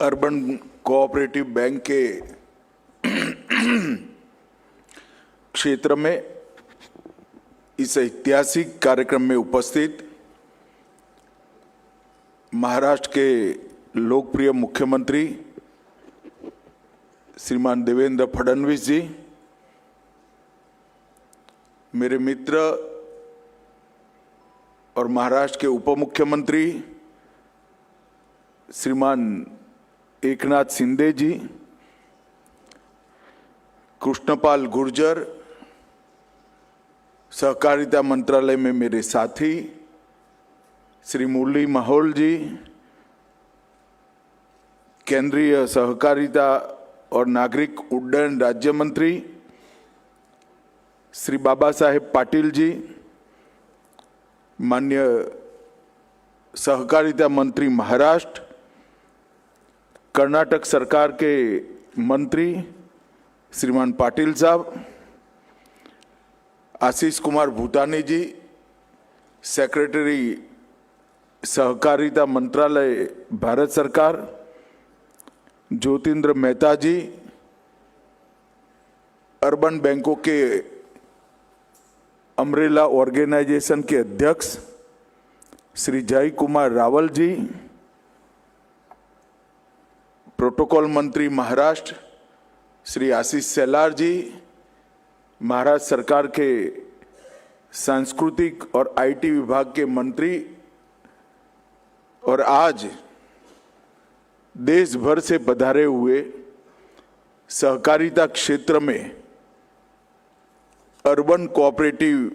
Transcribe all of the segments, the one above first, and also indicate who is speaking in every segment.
Speaker 1: Urban cooperative bank के क्षेत्र में इस ऐतिहासिक कार्यक्रम में उपस्थित महाराष्ट्र के लोकप्रिय मुख्यमंत्री श्रीमान देवेंद्र फडणवीस जी, मेरे मित्र और महाराष्ट्र के उप मुख्यमंत्री श्रीमान एकनाथ शिंदे जी, कृष्णपाल गुर्जर, सहकारिता मंत्रालय में मेरे साथी श्री मुरली माहौल जी, केंद्रीय सहकारिता और नागरिक उड्डयन राज्य मंत्री श्री बाबा साहेब पाटिल जी, माननीय सहकारिता मंत्री महाराष्ट्र, कर्नाटक सरकार के मंत्री श्रीमान पाटिल साहब, आशीष कुमार भूटानी जी, सेक्रेटरी सहकारिता मंत्रालय भारत सरकार, ज्योतिंद्र मेहता जी, अर्बन बैंकों के अम्ब्रेला ऑर्गेनाइजेशन के अध्यक्ष श्री जय कुमार रावल जी, प्रोटोकॉल मंत्री महाराष्ट्र श्री आशीष सेलार जी, महाराष्ट्र सरकार के सांस्कृतिक और आईटी विभाग के मंत्री, और आज देश भर से पधारे हुए सहकारिता क्षेत्र में अर्बन कोऑपरेटिव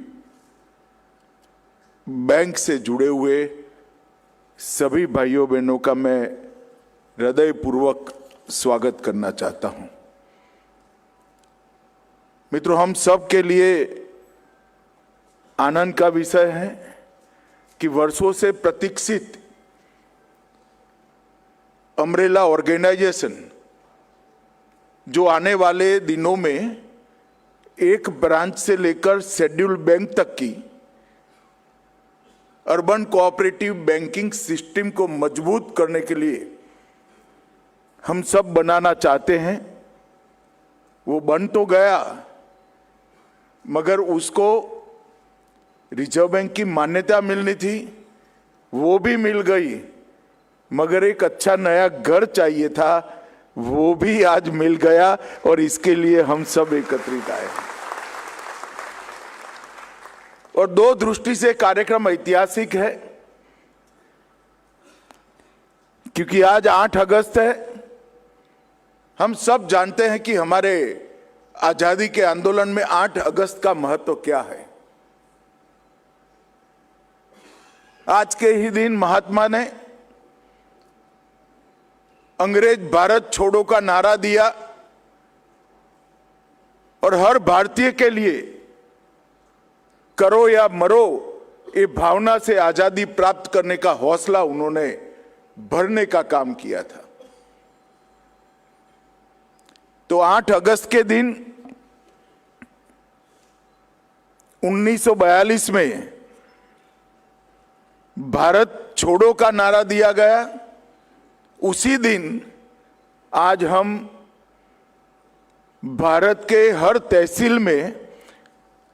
Speaker 1: बैंक से जुड़े हुए सभी भाइयों बहनों का मैं हृदयपूर्वक स्वागत करना चाहता हूं। मित्रों, हम सब के लिए आनंद का विषय है कि वर्षों से प्रतीक्षित अम्ब्रेला ऑर्गेनाइजेशन जो आने वाले दिनों में एक ब्रांच से लेकर शेड्यूल बैंक तक की अर्बन कोऑपरेटिव बैंकिंग सिस्टम को मजबूत करने के लिए हम सब बनाना चाहते हैं, वो बन तो गया मगर उसको रिजर्व बैंक की मान्यता मिलनी थी, वो भी मिल गई, मगर एक अच्छा नया घर चाहिए था, वो भी आज मिल गया और इसके लिए हम सब एकत्रित आए। और दो दृष्टि से कार्यक्रम ऐतिहासिक है, क्योंकि आज 8 अगस्त है। हम सब जानते हैं कि हमारे आजादी के आंदोलन में 8 अगस्त का महत्व क्या है। आज के ही दिन महात्मा ने अंग्रेज भारत छोड़ो का नारा दिया और हर भारतीय के लिए करो या मरो ये भावना से आजादी प्राप्त करने का हौसला उन्होंने भरने का काम किया था। तो 8 अगस्त के दिन 1942 में भारत छोड़ो का नारा दिया गया। उसी दिन आज हम भारत के हर तहसील में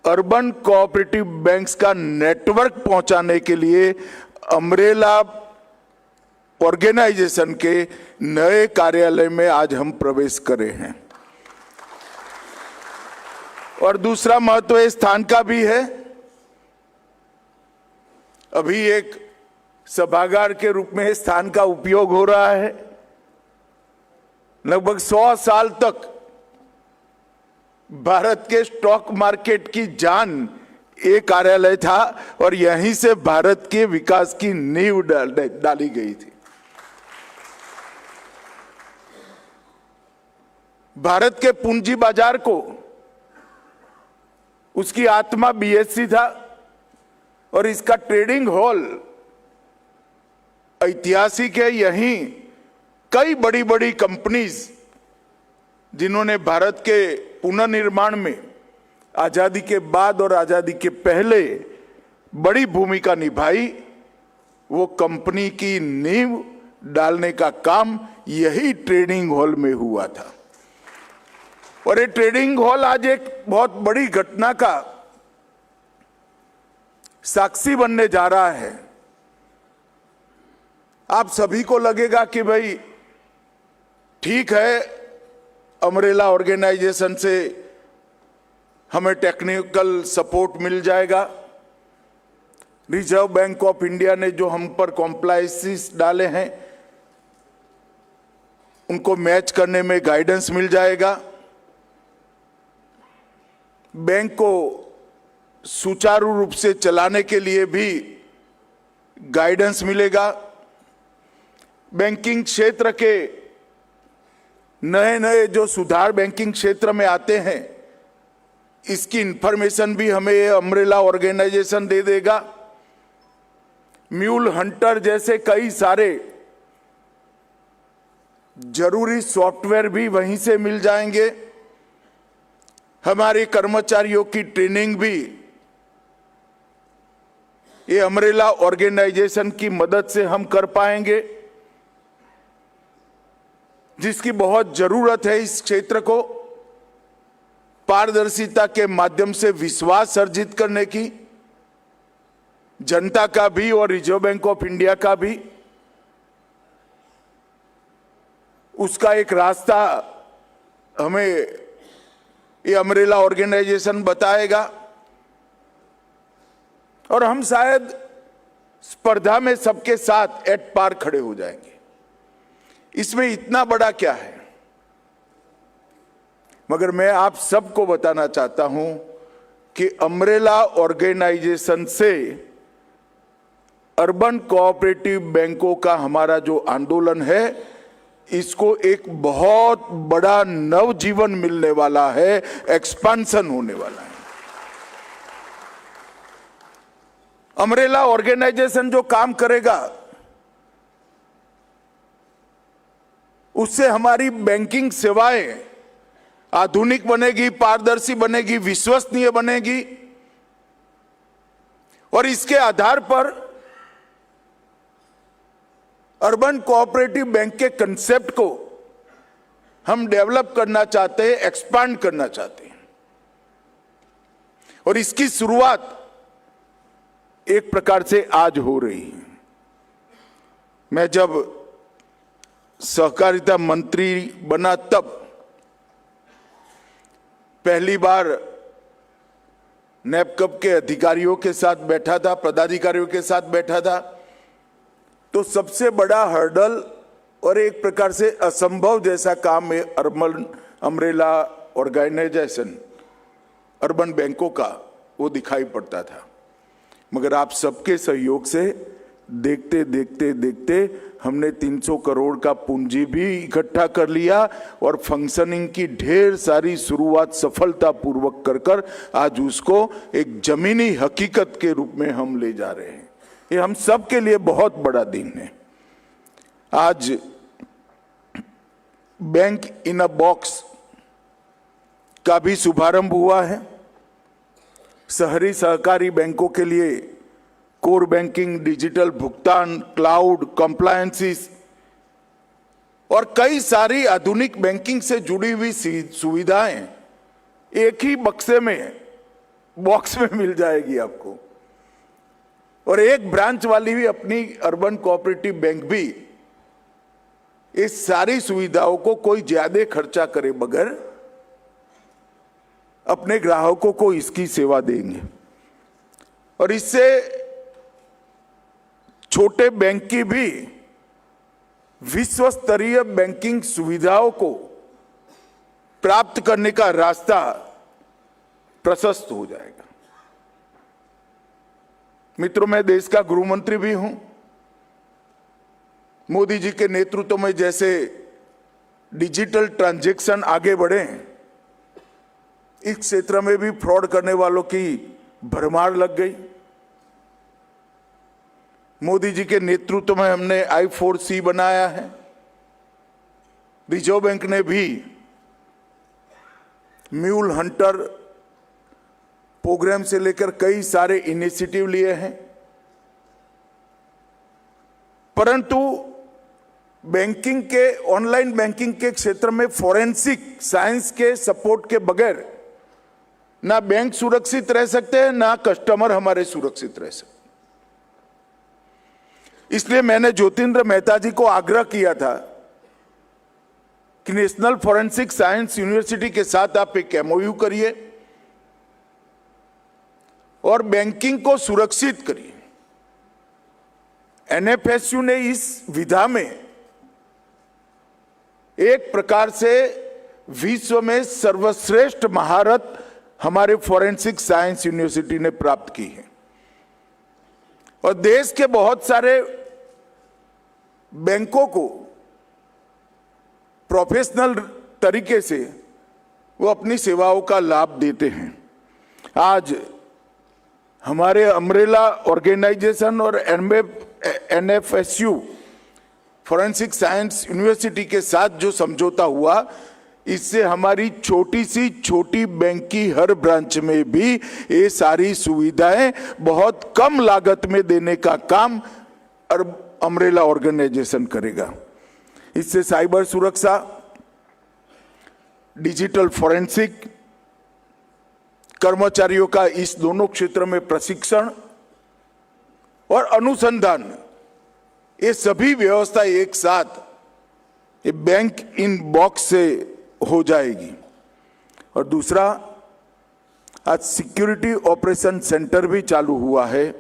Speaker 1: अर्बन कोऑपरेटिव बैंक्स का नेटवर्क पहुंचाने के लिए अम्ब्रेला ऑर्गेनाइजेशन के नए कार्यालय में आज हम प्रवेश करे हैं। और दूसरा महत्व इस स्थान का भी है। अभी एक सभागार के रूप में इस स्थान का उपयोग हो रहा है। लगभग 100 साल तक भारत के स्टॉक मार्केट की जान ये कार्यालय था और यहीं से भारत के विकास की नींव डाली गई थी। भारत के पूंजी बाजार को उसकी आत्मा बीएससी था और इसका ट्रेडिंग हॉल ऐतिहासिक है। यहीं कई बड़ी बड़ी कंपनीज जिन्होंने भारत के पुनर्निर्माण में आजादी के बाद और आजादी के पहले बड़ी भूमिका निभाई, वो कंपनी की नींव डालने का काम यही ट्रेनिंग हॉल में हुआ था। और ये ट्रेनिंग हॉल आज एक बहुत बड़ी घटना का साक्षी बनने जा रहा है। आप सभी को लगेगा कि भाई ठीक है, अमरेला ऑर्गेनाइजेशन से हमें टेक्निकल सपोर्ट मिल जाएगा, रिजर्व बैंक ऑफ इंडिया ने जो हम पर कॉम्प्लाइंसेस डाले हैं उनको मैच करने में गाइडेंस मिल जाएगा, बैंक को सुचारू रूप से चलाने के लिए भी गाइडेंस मिलेगा, बैंकिंग क्षेत्र के नए नए जो सुधार बैंकिंग क्षेत्र में आते हैं इसकी इंफॉर्मेशन भी हमें ये अमरेला ऑर्गेनाइजेशन दे देगा। म्यूल हंटर जैसे कई सारे जरूरी सॉफ्टवेयर भी वहीं से मिल जाएंगे। हमारे कर्मचारियों की ट्रेनिंग भी ये अमरेला ऑर्गेनाइजेशन की मदद से हम कर पाएंगे, जिसकी बहुत जरूरत है इस क्षेत्र को पारदर्शिता के माध्यम से विश्वास अर्जित करने की, जनता का भी और रिजर्व बैंक ऑफ इंडिया का भी। उसका एक रास्ता हमें ये अमरेला ऑर्गेनाइजेशन बताएगा और हम शायद स्पर्धा में सबके साथ एट पार खड़े हो जाएंगे। इसमें इतना बड़ा क्या है, मगर मैं आप सबको बताना चाहता हूं कि अमरेला ऑर्गेनाइजेशन से अर्बन कोऑपरेटिव बैंकों का हमारा जो आंदोलन है इसको एक बहुत बड़ा नवजीवन मिलने वाला है, एक्सपेंशन होने वाला है। अमरेला ऑर्गेनाइजेशन जो काम करेगा उससे हमारी बैंकिंग सेवाएं आधुनिक बनेगी, पारदर्शी बनेगी, विश्वसनीय बनेगी और इसके आधार पर अर्बन कोऑपरेटिव बैंक के कंसेप्ट को हम डेवलप करना चाहते हैं, एक्सपांड करना चाहते हैं। और इसकी शुरुआत एक प्रकार से आज हो रही है। मैं जब सहकारिता मंत्री बना तब पहली बार नैपकप के अधिकारियों के साथ बैठा था, पदाधिकारियों के साथ बैठा था, तो सबसे बड़ा हर्डल और एक प्रकार से असंभव जैसा काम है अर्बन अमरेला ऑर्गेनाइजेशन, अर्बन बैंकों का, वो दिखाई पड़ता था। मगर आप सबके सहयोग से देखते देखते देखते हमने 300 करोड़ का पूंजी भी इकट्ठा कर लिया और फंक्शनिंग की ढेर सारी शुरुआत सफलतापूर्वक कर आज उसको एक जमीनी हकीकत के रूप में हम ले जा रहे हैं। ये हम सब के लिए बहुत बड़ा दिन है। आज बैंक इन अ बॉक्स का भी शुभारंभ हुआ है। शहरी सहकारी बैंकों के लिए कोर बैंकिंग, डिजिटल भुगतान, क्लाउड, कंप्लायंसेस और कई सारी आधुनिक बैंकिंग से जुड़ी हुई सुविधाएं एक ही बक्से में, बॉक्स में मिल जाएगी आपको। और एक ब्रांच वाली भी अपनी अर्बन कोऑपरेटिव बैंक भी इस सारी सुविधाओं को कोई ज्यादा खर्चा करे बगैर अपने ग्राहकों को इसकी सेवा देंगे। और इससे छोटे बैंक की भी विश्व स्तरीय बैंकिंग सुविधाओं को प्राप्त करने का रास्ता प्रशस्त हो जाएगा। मित्रों, मैं देश का गृह मंत्री भी हूं। मोदी जी के नेतृत्व में जैसे डिजिटल ट्रांजैक्शन आगे बढ़े, इस क्षेत्र में भी फ्रॉड करने वालों की भरमार लग गई। मोदी जी के नेतृत्व में हमने I4C बनाया है। रिजर्व बैंक ने भी म्यूल हंटर प्रोग्राम से लेकर कई सारे इनिशिएटिव लिए हैं, परंतु बैंकिंग के, ऑनलाइन बैंकिंग के क्षेत्र में फोरेंसिक साइंस के सपोर्ट के बगैर ना बैंक सुरक्षित रह सकते हैं, ना कस्टमर हमारे सुरक्षित रह सकते। इसलिए मैंने ज्योतिन्द्र मेहता जी को आग्रह किया था कि नेशनल फोरेंसिक साइंस यूनिवर्सिटी के साथ आप एक एमओयू करिए और बैंकिंग को सुरक्षित करिए। एनएफएसयू ने इस विधा में एक प्रकार से विश्व में सर्वश्रेष्ठ महारत हमारे फोरेंसिक साइंस यूनिवर्सिटी ने प्राप्त की है और देश के बहुत सारे बैंकों को प्रोफेशनल तरीके से वो अपनी सेवाओं का लाभ देते हैं। आज हमारे अम्ब्रेला ऑर्गेनाइजेशन और एनएफएसयू फोरेंसिक साइंस यूनिवर्सिटी के साथ जो समझौता हुआ, इससे हमारी छोटी सी छोटी बैंक की हर ब्रांच में भी ये सारी सुविधाएं बहुत कम लागत में देने का काम अम्ब्रेला ऑर्गेनाइजेशन करेगा। इससे साइबर सुरक्षा, डिजिटल फोरेंसिक, कर्मचारियों का इस दोनों क्षेत्र में प्रशिक्षण और अनुसंधान, ये सभी व्यवस्था एक साथ ये बैंक इन बॉक्स से हो जाएगी। और दूसरा, आज सिक्योरिटी ऑपरेशन सेंटर भी चालू हुआ है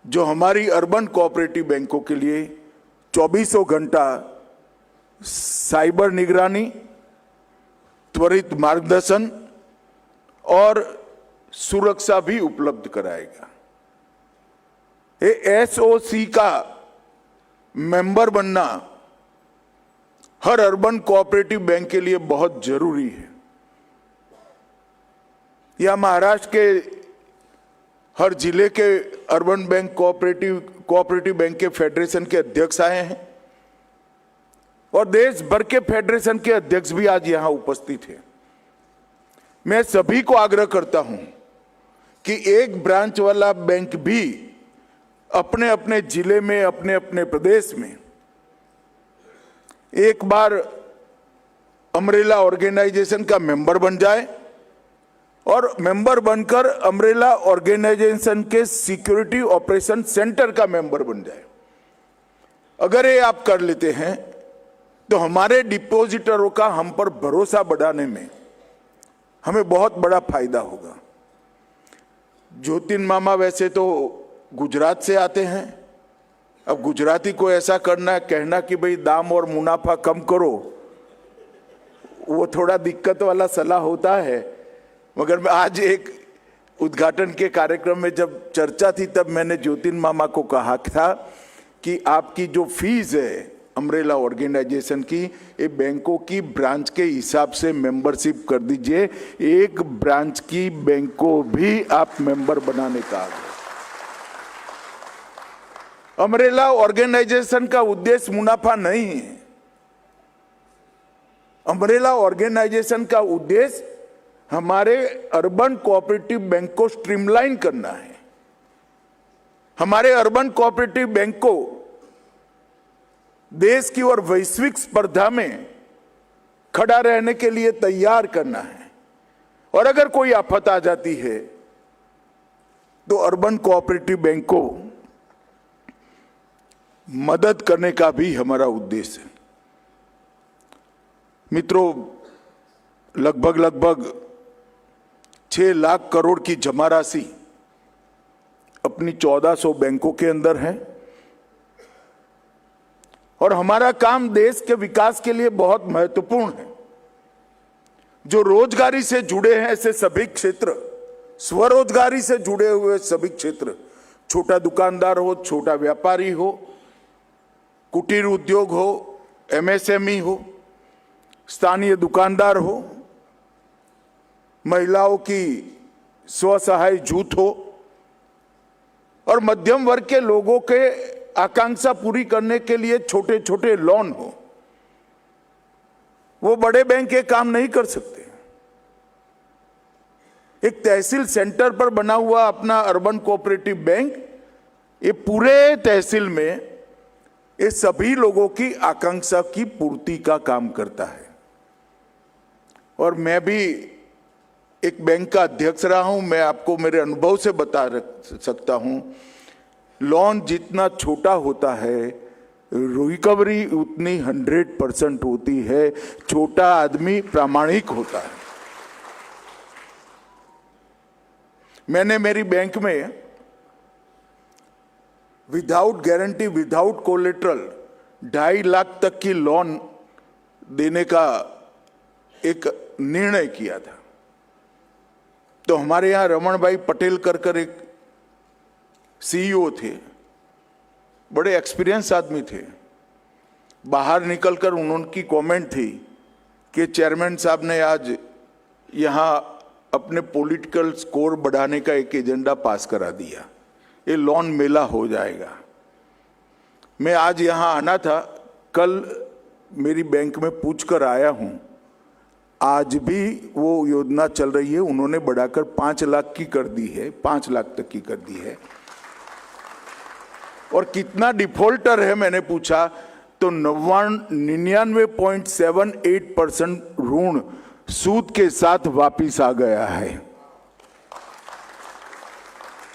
Speaker 1: जो हमारी अर्बन कोऑपरेटिव बैंकों के लिए 24 घंटा साइबर निगरानी, त्वरित मार्गदर्शन और सुरक्षा भी उपलब्ध कराएगा। ये एसओसी का मेंबर बनना हर अर्बन कोऑपरेटिव बैंक के लिए बहुत जरूरी है। या महाराष्ट्र के हर जिले के अर्बन बैंक कोऑपरेटिव बैंक के फेडरेशन के अध्यक्ष आए हैं और देश भर के फेडरेशन के अध्यक्ष भी आज यहां उपस्थित हैं। मैं सभी को आग्रह करता हूं कि एक ब्रांच वाला बैंक भी अपने अपने जिले में, अपने अपने प्रदेश में एक बार अम्ब्रेला ऑर्गेनाइजेशन का मेंबर बन जाए और मेंबर बनकर अम्ब्रेला ऑर्गेनाइजेशन के सिक्योरिटी ऑपरेशन सेंटर का मेंबर बन जाए। अगर ये आप कर लेते हैं तो हमारे डिपॉजिटरों का हम पर भरोसा बढ़ाने में हमें बहुत बड़ा फायदा होगा। ज्योतिन मामा वैसे तो गुजरात से आते हैं, अब गुजराती को ऐसा करना, कहना कि भाई दाम और मुनाफा कम करो, वो थोड़ा दिक्कत वाला सलाह होता है। मगर मैं आज एक उद्घाटन के कार्यक्रम में जब चर्चा थी तब मैंने ज्योतिन मामा को कहा था कि आपकी जो फीस है अम्ब्रेला ऑर्गेनाइजेशन की, ये बैंकों की ब्रांच के हिसाब से मेंबरशिप कर दीजिए। एक ब्रांच की बैंक को भी आप मेंबर बनाने का आग्रह। अम्ब्रेला ऑर्गेनाइजेशन का उद्देश्य मुनाफा नहीं है। अम्ब्रेला ऑर्गेनाइजेशन का उद्देश्य हमारे अर्बन कोऑपरेटिव बैंक को स्ट्रीमलाइन करना है। हमारे अर्बन कोऑपरेटिव बैंक को देश की और वैश्विक स्पर्धा में खड़ा रहने के लिए तैयार करना है। और अगर कोई आफत आ जाती है तो अर्बन कोऑपरेटिव बैंक को मदद करने का भी हमारा उद्देश्य है। मित्रों, लगभग 6 लाख करोड़ की जमा राशि अपनी 1400 बैंकों के अंदर है और हमारा काम देश के विकास के लिए बहुत महत्वपूर्ण है। जो रोजगारी से जुड़े हैं ऐसे सभी क्षेत्र, स्वरोजगारी से जुड़े हुए सभी क्षेत्र, छोटा दुकानदार हो, छोटा व्यापारी हो, कुटीर उद्योग हो, एमएसएमई हो, स्थानीय दुकानदार हो, महिलाओं की स्वसहाय जुट हो और मध्यम वर्ग के लोगों के आकांक्षा पूरी करने के लिए छोटे छोटे लोन हो, वो बड़े बैंक ये काम नहीं कर सकते। एक तहसील सेंटर पर बना हुआ अपना अर्बन कोऑपरेटिव बैंक, ये पूरे तहसील में ये सभी लोगों की आकांक्षा की पूर्ति का काम करता है। और मैं भी एक बैंक का अध्यक्ष रहा हूं, मैं आपको मेरे अनुभव से बता सकता हूं, लोन जितना छोटा होता है रिकवरी उतनी 100% होती है। छोटा आदमी प्रामाणिक होता है। मैंने मेरी बैंक में without guarantee, without collateral 2.5 lakh तक की लोन देने का एक निर्णय किया था। तो हमारे यहां रमन भाई पटेल कर एक सीईओ थे, बड़े एक्सपीरियंस आदमी थे। बाहर निकलकर उनकी कमेंट थी कि चेयरमैन साहब ने आज यहां अपने पॉलिटिकल स्कोर बढ़ाने का एक एजेंडा पास करा दिया, ये लोन मेला हो जाएगा। मैं आज यहां आना था, कल मेरी बैंक में पूछकर आया हूं, आज भी वो योजना चल रही है। उन्होंने बढ़ाकर 5 लाख की कर दी है, 5 लाख तक की कर दी है। और कितना डिफॉल्टर है मैंने पूछा तो 99.78% ऋण सूद के साथ वापिस आ गया है।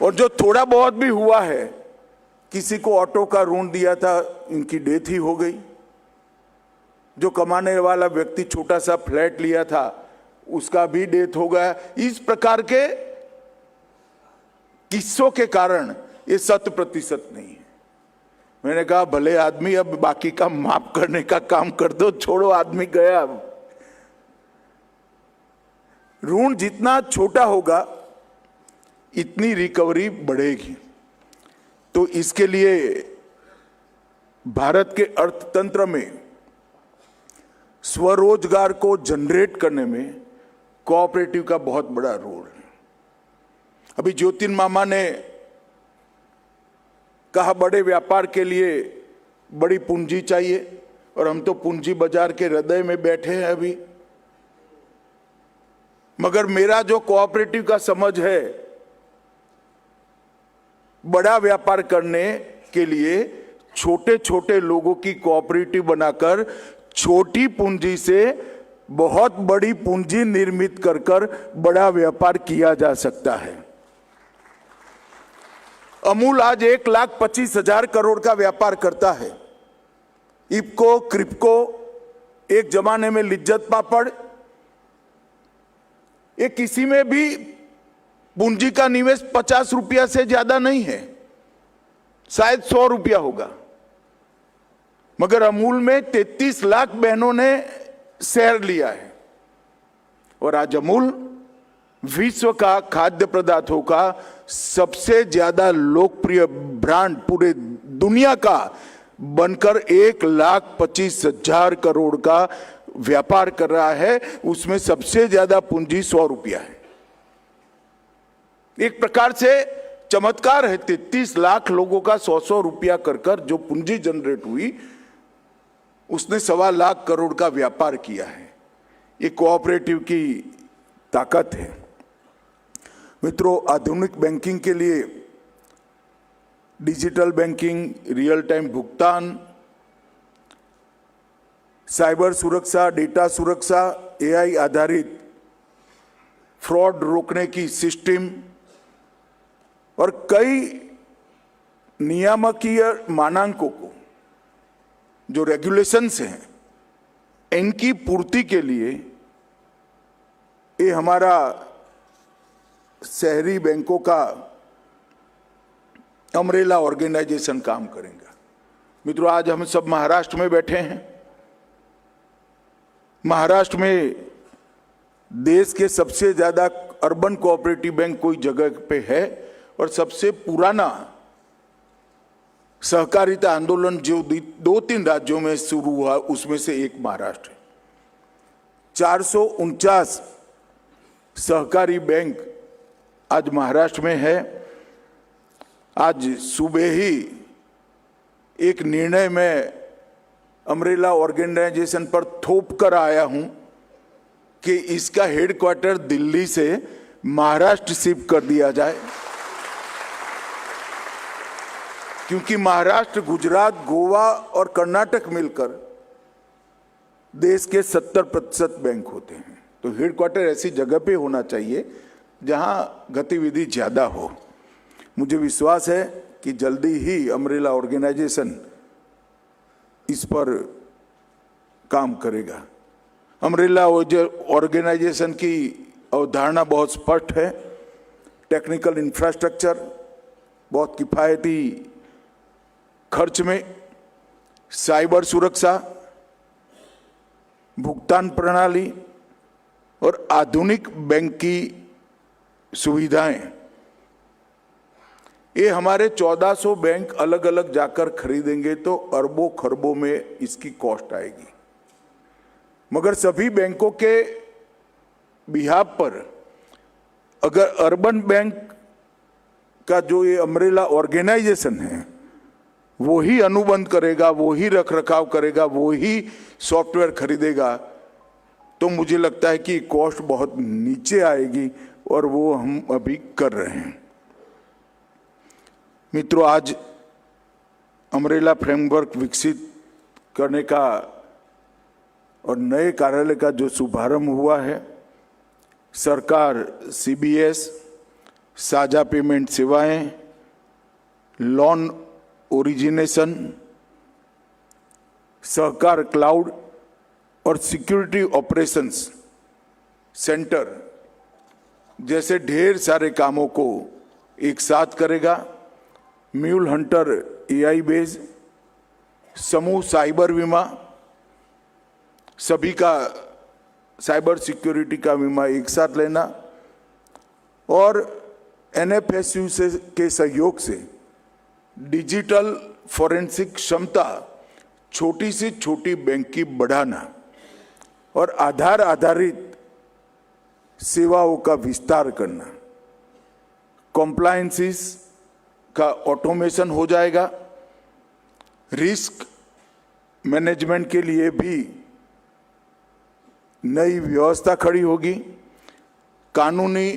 Speaker 1: और जो थोड़ा बहुत भी हुआ है, किसी को ऑटो का ऋण दिया था, इनकी डेथ ही हो गई। जो कमाने वाला व्यक्ति छोटा सा फ्लैट लिया था, उसका भी डेथ हो गया। इस प्रकार के किस्सों के कारण ये 100% नहीं है। मैंने कहा भले आदमी, अब बाकी का माफ करने का काम कर दो, छोड़ो, आदमी गया। अब ऋण जितना छोटा होगा इतनी रिकवरी बढ़ेगी। तो इसके लिए भारत के अर्थतंत्र में स्वरोजगार को जनरेट करने में कोऑपरेटिव का बहुत बड़ा रोल है। अभी ज्योतिन मामा ने कहा बड़े व्यापार के लिए बड़ी पूंजी चाहिए, और हम तो पूंजी बाजार के हृदय में बैठे हैं अभी। मगर मेरा जो कोऑपरेटिव का समझ है, बड़ा व्यापार करने के लिए छोटे छोटे लोगों की कोऑपरेटिव बनाकर छोटी पूंजी से बहुत बड़ी पूंजी निर्मित कर बड़ा व्यापार किया जा सकता है। अमूल आज 1,25,000 करोड़ का व्यापार करता है। इफको, क्रिप्को, एक जमाने में लिज्जत पापड़, ये किसी में भी पूंजी का निवेश 50 रुपया से ज्यादा नहीं है, शायद 100 रुपया होगा। मगर अमूल में 33 लाख बहनों ने शेयर लिया है। और आज अमूल विश्व का खाद्य पदार्थों का सबसे ज्यादा लोकप्रिय ब्रांड पूरे दुनिया का बनकर 1,25,000 करोड़ का व्यापार कर रहा है। उसमें सबसे ज्यादा पूंजी 100 रुपया है। एक प्रकार से चमत्कार है। 33 लाख लोगों का 100 रुपया कर जो पूंजी जनरेट हुई, उसने 1.25 लाख करोड़ का व्यापार किया है। ये कोऑपरेटिव की ताकत है। मित्रों, आधुनिक बैंकिंग के लिए डिजिटल बैंकिंग, रियल टाइम भुगतान, साइबर सुरक्षा, डेटा सुरक्षा, एआई आधारित फ्रॉड रोकने की सिस्टम और कई नियामकीय मानकों को, जो रेगुलेशंस हैं, इनकी पूर्ति के लिए ये हमारा शहरी बैंकों का अम्ब्रेला ऑर्गेनाइजेशन काम करेगा। मित्रों, आज हम सब महाराष्ट्र में बैठे हैं। महाराष्ट्र में देश के सबसे ज्यादा अर्बन कोऑपरेटिव बैंक कोई जगह पे है, और सबसे पुराना सहकारिता आंदोलन जो 2-3 राज्यों में शुरू हुआ, उसमें से एक महाराष्ट्र है। 449 सहकारी बैंक आज महाराष्ट्र में है। आज सुबह ही एक निर्णय में अम्ब्रेला ऑर्गेनाइजेशन पर थोप कर आया हूं कि इसका हेडक्वार्टर दिल्ली से महाराष्ट्र शिफ्ट कर दिया जाए, क्योंकि महाराष्ट्र, गुजरात, गोवा और कर्नाटक मिलकर देश के 70% बैंक होते हैं। तो हेडक्वार्टर ऐसी जगह पे होना चाहिए जहां गतिविधि ज्यादा हो। मुझे विश्वास है कि जल्दी ही अम्ब्रेला ऑर्गेनाइजेशन इस पर काम करेगा। अम्ब्रेला ऑर्गेनाइजेशन की अवधारणा बहुत स्पष्ट है। टेक्निकल इंफ्रास्ट्रक्चर, बहुत किफायती खर्च में, साइबर सुरक्षा, भुगतान प्रणाली और आधुनिक बैंक की सुविधाएं, ये हमारे 1400 बैंक अलग अलग जाकर खरीदेंगे तो अरबों खरबों में इसकी कॉस्ट आएगी। मगर सभी बैंकों के बिहाफ पर अगर अर्बन बैंक का जो ये अम्ब्रेला ऑर्गेनाइजेशन है वो ही अनुबंध करेगा, वो ही रखरखाव करेगा, वो ही सॉफ्टवेयर खरीदेगा, तो मुझे लगता है कि कॉस्ट बहुत नीचे आएगी और वो हम अभी कर रहे हैं। मित्रों, आज अम्ब्रेला फ्रेमवर्क विकसित करने का और नए कार्यालय का जो शुभारंभ हुआ है, सरकार सीबीएस, साझा पेमेंट सेवाएं, लोन ओरिजिनेशन, सहकार क्लाउड और सिक्योरिटी ऑपरेशंस सेंटर जैसे ढेर सारे कामों को एक साथ करेगा। म्यूल हंटर एआई बेस, समूह साइबर बीमा, सभी का साइबर सिक्योरिटी का बीमा एक साथ लेना और एनएफएसयू के सहयोग से डिजिटल फॉरेंसिक क्षमता छोटी से छोटी बैंक की बढ़ाना और आधार आधारित सेवाओं का विस्तार करना। कॉम्प्लायंसेस का ऑटोमेशन हो जाएगा। रिस्क मैनेजमेंट के लिए भी नई व्यवस्था खड़ी होगी। कानूनी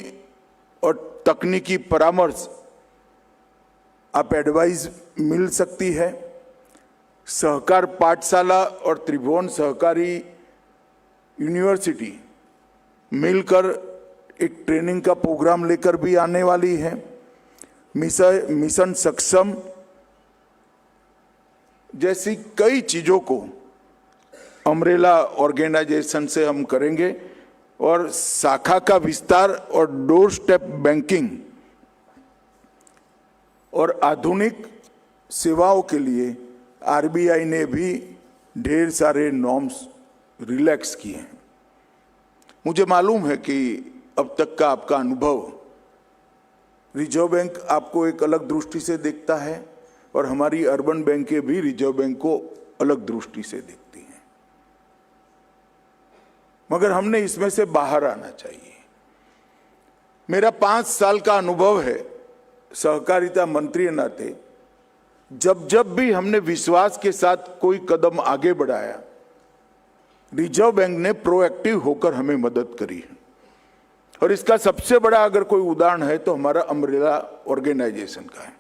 Speaker 1: और तकनीकी परामर्श आप एडवाइस मिल सकती है। सहकार पाठशाला और त्रिभुवन सहकारी यूनिवर्सिटी मिलकर एक ट्रेनिंग का प्रोग्राम लेकर भी आने वाली है। मिशन सक्षम जैसी कई चीजों को अम्ब्रेला ऑर्गेनाइजेशन से हम करेंगे और शाखा का विस्तार और डोर स्टेप बैंकिंग और आधुनिक सेवाओं के लिए आरबीआई ने भी ढेर सारे नॉर्म्स रिलैक्स किए हैं। मुझे मालूम है कि अब तक का आपका अनुभव, रिजर्व बैंक आपको एक अलग दृष्टि से देखता है और हमारी अर्बन बैंकें भी रिजर्व बैंक को अलग दृष्टि से देखती हैं, मगर हमने इसमें से बाहर आना चाहिए। मेरा 5 साल का अनुभव है सहकारिता मंत्री नाते, जब भी हमने विश्वास के साथ कोई कदम आगे बढ़ाया, रिजर्व बैंक ने प्रोएक्टिव होकर हमें मदद करी है। और इसका सबसे बड़ा अगर कोई उदाहरण है तो हमारा अम्ब्रेला ऑर्गेनाइजेशन का है।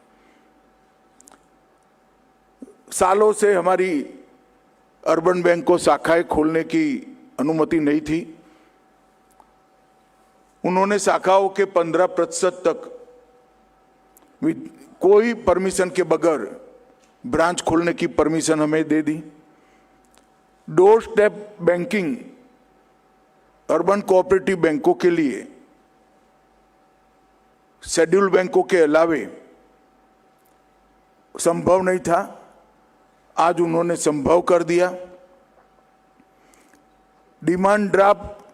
Speaker 1: सालों से हमारी अर्बन बैंक को शाखाएं खोलने की अनुमति नहीं थी। उन्होंने शाखाओं के 15% तक कोई परमिशन के बगैर ब्रांच खोलने की परमिशन हमें दे दी। Door step banking urban cooperative बैंकों के लिए शेड्यूल बैंकों के अलावे संभव नहीं था, आज उन्होंने संभव कर दिया। डिमांड ड्राफ्ट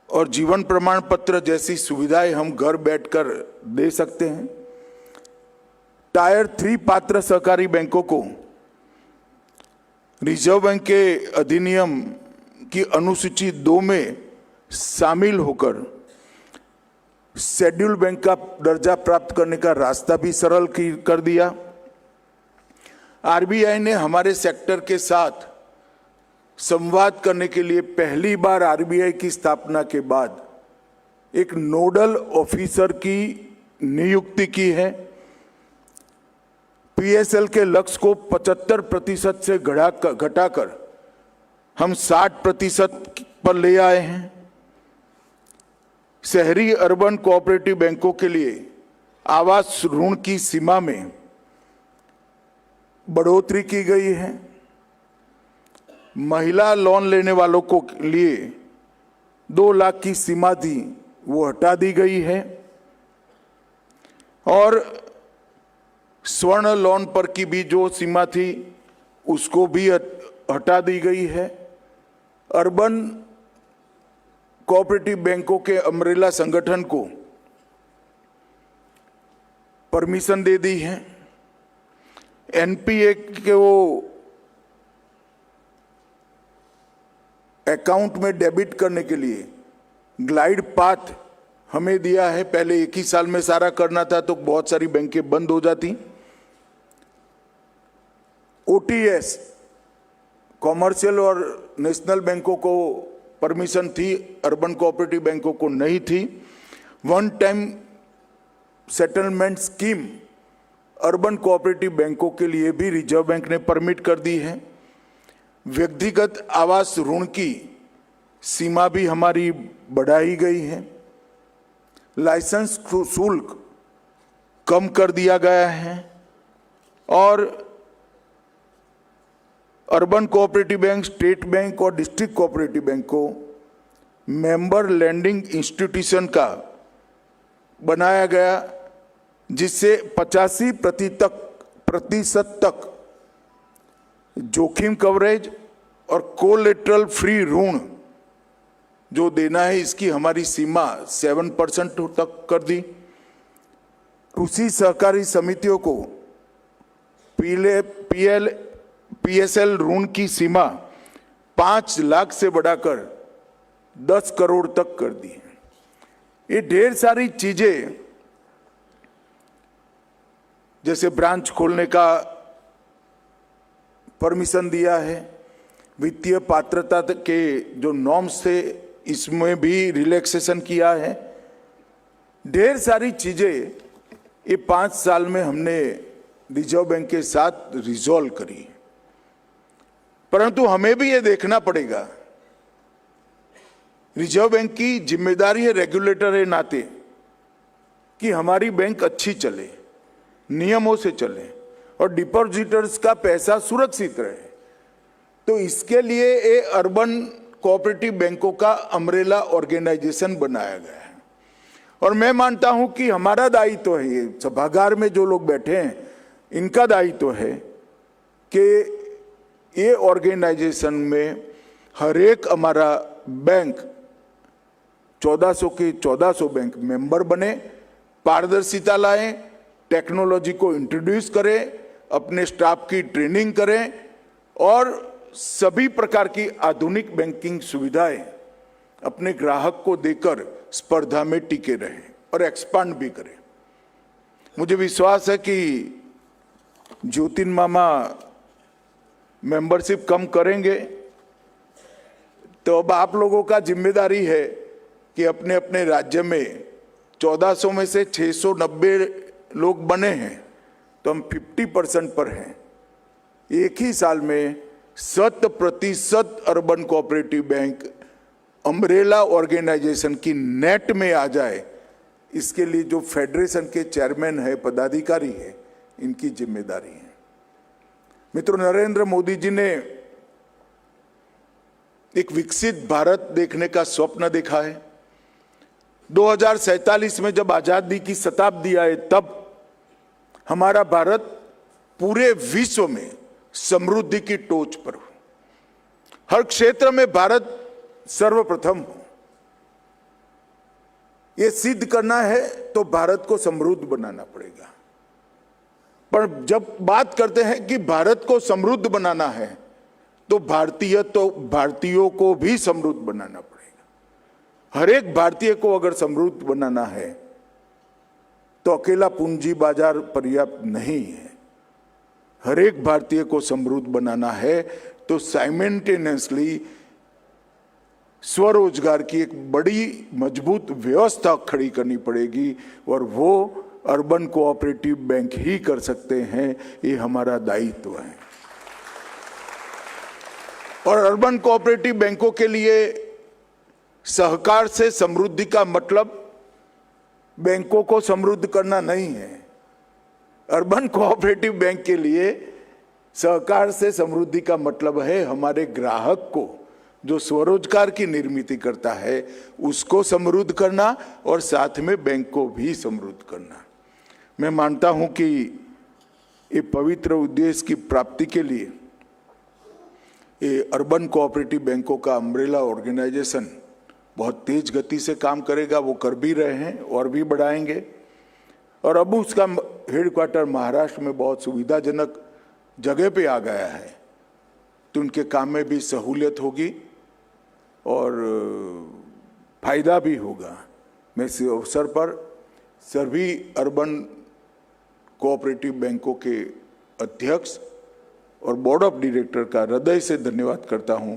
Speaker 1: और जीवन प्रमाण पत्र जैसी सुविधाएं हम घर बैठकर दे सकते हैं। टायर 3 पात्र सहकारी बैंकों को रिजर्व बैंक के अधिनियम की अनुसूची 2 में शामिल होकर शेड्यूल बैंक का दर्जा प्राप्त करने का रास्ता भी सरल कर दिया। आरबीआई ने हमारे सेक्टर के साथ संवाद करने के लिए पहली बार आरबीआई की स्थापना के बाद एक नोडल ऑफिसर की नियुक्ति की है। पीएसएल के लक्ष्य को 75% से घटाकर हम 60% पर ले आए हैं। शहरी अर्बन कोऑपरेटिव बैंकों के लिए आवास ऋण की सीमा में बढ़ोतरी की गई है। महिला लोन लेने वालों को लिए 2 लाख की सीमा थी, वो हटा दी गई है। और स्वर्ण लोन पर की भी जो सीमा थी उसको भी हटा दी गई है। अर्बन कोऑपरेटिव बैंकों के अम्ब्रेला संगठन को परमिशन दे दी है। एनपीए के वो अकाउंट में डेबिट करने के लिए ग्लाइड पाथ हमें दिया है। पहले एक ही साल में सारा करना था तो बहुत सारी बैंकें बंद हो जाती। ओटीएस कॉमर्शियल और नेशनल बैंकों को परमिशन थी, अर्बन कोऑपरेटिव बैंकों को नहीं थी। One time settlement scheme urban cooperative बैंकों के लिए भी रिजर्व बैंक ने परमिट कर दी है। व्यक्तिगत आवास ऋण की सीमा भी हमारी बढ़ाई गई है। लाइसेंस शुल्क कम कर दिया गया है और urban cooperative bank, state bank और डिस्ट्रिक्ट कोऑपरेटिव बैंक को मेंबर लैंडिंग इंस्टीट्यूशन का बनाया गया, जिससे 85% तक जोखिम कवरेज और कोलेटरल फ्री ऋण जो देना है इसकी हमारी सीमा 7% तक कर दी। कृषि सहकारी समितियों को पीएसएल ऋण की सीमा 5 लाख से बढ़ाकर 10 करोड़ तक कर दी। ये ढेर सारी चीजें, जैसे ब्रांच खोलने का परमिशन दिया है, वित्तीय पात्रता के जो नॉर्म्स थे इसमें भी रिलैक्सेशन किया है। ढेर सारी चीजें ये 5 साल में हमने रिजर्व बैंक के साथ रिजॉल्व करी। परंतु हमें भी ये देखना पड़ेगा, रिजर्व बैंक की जिम्मेदारी है रेगुलेटर है नाते कि हमारी बैंक अच्छी चले, नियमों से चले और डिपॉजिटर्स का पैसा सुरक्षित रहे। तो इसके लिए ये अर्बन कोऑपरेटिव बैंकों का अम्ब्रेला ऑर्गेनाइजेशन बनाया गया है। और मैं मानता हूं कि हमारा दायित्व है, ये सभागार में जो लोग बैठे हैं इनका दायित्व है कि ये ऑर्गेनाइजेशन में हर एक हमारा बैंक 1400 के 1400 बैंक मेंबर बने, पारदर्शिता लाएं, टेक्नोलॉजी को इंट्रोड्यूस करें, अपने स्टाफ की ट्रेनिंग करें और सभी प्रकार की आधुनिक बैंकिंग सुविधाएं अपने ग्राहक को देकर स्पर्धा में टिके रहें और एक्सपांड भी करें। मुझे विश्वास है कि ज्योतिन मामा मेंबरशिप कम करेंगे तो अब आप लोगों का जिम्मेदारी है कि अपने अपने राज्य में 1400 में से 690 लोग बने हैं तो हम 50% पर हैं। एक ही साल में 100% urban cooperative bank umbrella organisation की नेट में आ जाए, इसके लिए जो फेडरेशन के चेयरमैन है, पदाधिकारी है, इनकी जिम्मेदारी है। मित्रों, नरेंद्र मोदी जी ने एक विकसित भारत देखने का स्वप्न देखा है। 2047 में जब आजादी की शताब्दी आए तब हमारा भारत पूरे विश्व में समृद्धि की टोच पर हो, हर क्षेत्र में भारत सर्वप्रथम हो। यह सिद्ध करना है तो भारत को समृद्ध बनाना पड़ेगा। पर जब बात करते हैं कि भारत को समृद्ध बनाना है तो भारतीयों को भी समृद्ध बनाना पड़ेगा। हर एक भारतीय को अगर समृद्ध बनाना है तो अकेला पूंजी बाजार पर्याप्त नहीं है। हर एक भारतीय को समृद्ध बनाना है तो साइमल्टेनियसली स्वरोजगार की एक बड़ी मजबूत व्यवस्था खड़ी करनी पड़ेगी और वो अर्बन कोऑपरेटिव बैंक ही कर सकते हैं। ये हमारा दायित्व है। और अर्बन कोऑपरेटिव बैंकों के लिए सहकार से समृद्धि का मतलब बैंकों को समृद्ध करना नहीं है। अर्बन कोऑपरेटिव बैंक के लिए सहकार से समृद्धि का मतलब है हमारे ग्राहक को, जो स्वरोजगार की निर्मित करता है, उसको समृद्ध करना और साथ में बैंक को भी समृद्ध करना। मैं मानता हूं कि ये पवित्र उद्देश्य की प्राप्ति के लिए ये अर्बन कोऑपरेटिव बैंकों का अम्ब्रेला ऑर्गेनाइजेशन बहुत तेज गति से काम करेगा। वो कर भी रहे हैं और भी बढ़ाएंगे। और अब उसका हेडक्वार्टर महाराष्ट्र में बहुत सुविधाजनक जगह पे आ गया है, तो उनके काम में भी सहूलियत होगी और फायदा भी होगा। मैं इस अवसर पर सभी अर्बन कोऑपरेटिव बैंकों के अध्यक्ष और बोर्ड ऑफ डायरेक्टर का हृदय से धन्यवाद करता हूं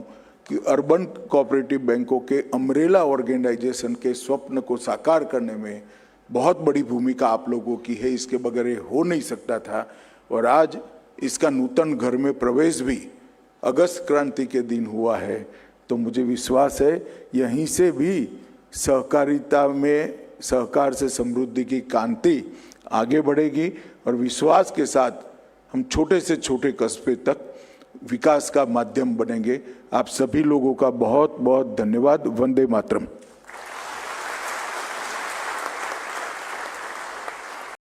Speaker 1: कि अर्बन कोऑपरेटिव बैंकों के अम्ब्रेला ऑर्गेनाइजेशन के स्वप्न को साकार करने में बहुत बड़ी भूमिका आप लोगों की है। इसके बगैर हो नहीं सकता था। और आज इसका नूतन घर में प्रवेश भी अगस्त क्रांति के दिन हुआ है, तो मुझे विश्वास है यहीं से भी सहकारिता में सहकार से समृद्धि की कांति आगे बढ़ेगी और विश्वास के साथ हम छोटे से छोटे कस्बे तक विकास का माध्यम बनेंगे। आप सभी लोगों का बहुत बहुत धन्यवाद। वंदे मातरम।